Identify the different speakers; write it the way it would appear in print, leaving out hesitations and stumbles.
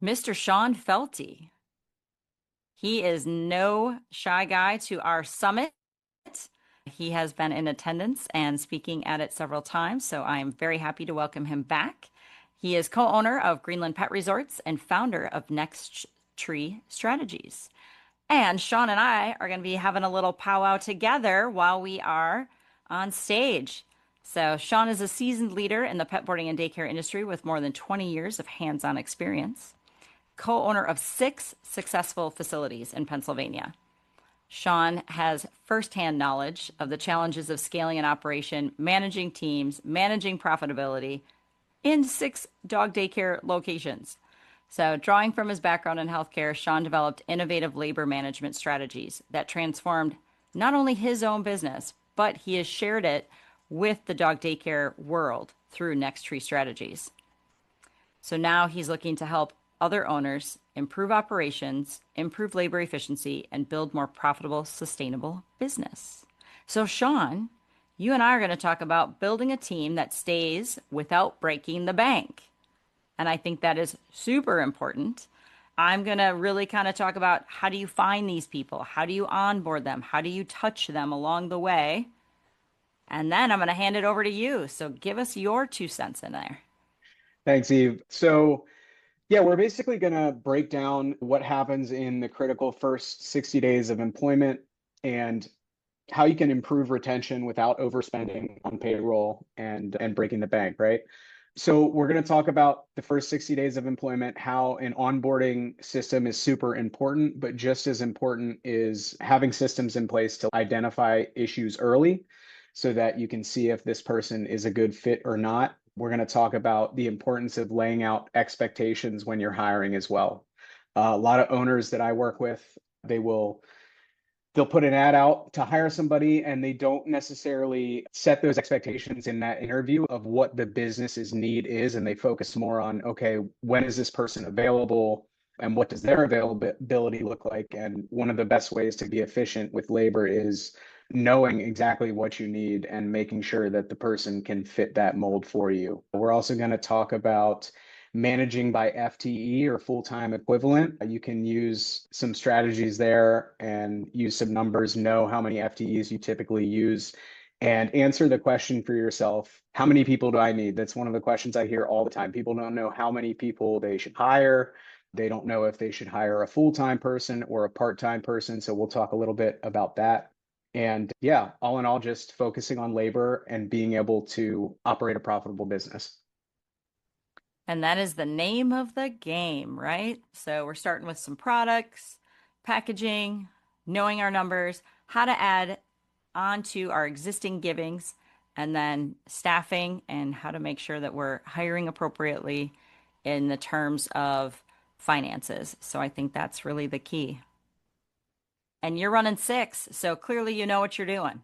Speaker 1: Mr. Sean Felty. He is no shy guy to our summit. He has been in attendance and speaking at it several times, so I am very happy to welcome him back. He is co-owner of Greenland Pet Resorts and founder of Next Tree Strategies. And Sean and I are going to be having a little powwow together while we are on stage. So, Sean is a seasoned leader in the pet boarding and daycare industry with more than 20 years of hands-on experience, co-owner of 6 successful facilities in Pennsylvania. Sean has firsthand knowledge of the challenges of scaling an operation, managing teams, managing profitability in 6 dog daycare locations. So, drawing from his background in healthcare, Sean developed innovative labor management strategies that transformed not only his own business, but he has shared it with the dog daycare world through Next Tree Strategies. So now he's looking to help other owners improve operations, improve labor efficiency, and build more profitable, sustainable business. So, Sean, you and I are going to talk about building a team that stays without breaking the bank. And I think that is super important. I'm going to really kind of talk about how do you find these people? How do you onboard them? How do you touch them along the way? And then I'm going to hand it over to you. So give us your 2 cents in there.
Speaker 2: Thanks, Eve. Yeah, we're basically going to break down what happens in the critical first 60 days of employment and how you can improve retention without overspending on payroll and breaking the bank, right? So we're going to talk about the first 60 days of employment, how an onboarding system is super important, but just as important is having systems in place to identify issues early so that you can see if this person is a good fit or not. We're going to talk about the importance of laying out expectations when you're hiring as well. A lot of owners that I work with, they will they'll put an ad out to hire somebody and they don't necessarily set those expectations in that interview of what the business's need is, and they focus more on, okay, when is this person available and what does their availability look like? And one of the best ways to be efficient with labor is knowing exactly what you need and making sure that the person can fit that mold for you. We're also going to talk about managing by FTE or full-time equivalent. You can use some strategies there and use some numbers, know how many FTEs you typically use, and answer the question for yourself, how many people do I need? That's one of the questions I hear all the time. People don't know how many people they should hire. They don't know if they should hire a full-time person or a part-time person. So we'll talk a little bit about that. And yeah, all in all, just focusing on labor and being able to operate a profitable business.
Speaker 1: And that is the name of the game, right? So we're starting with some products, packaging, knowing our numbers, how to add onto our existing givings, and then staffing and how to make sure that we're hiring appropriately in the terms of finances. So I think that's really the key. And you're running 6, so clearly you know what you're doing.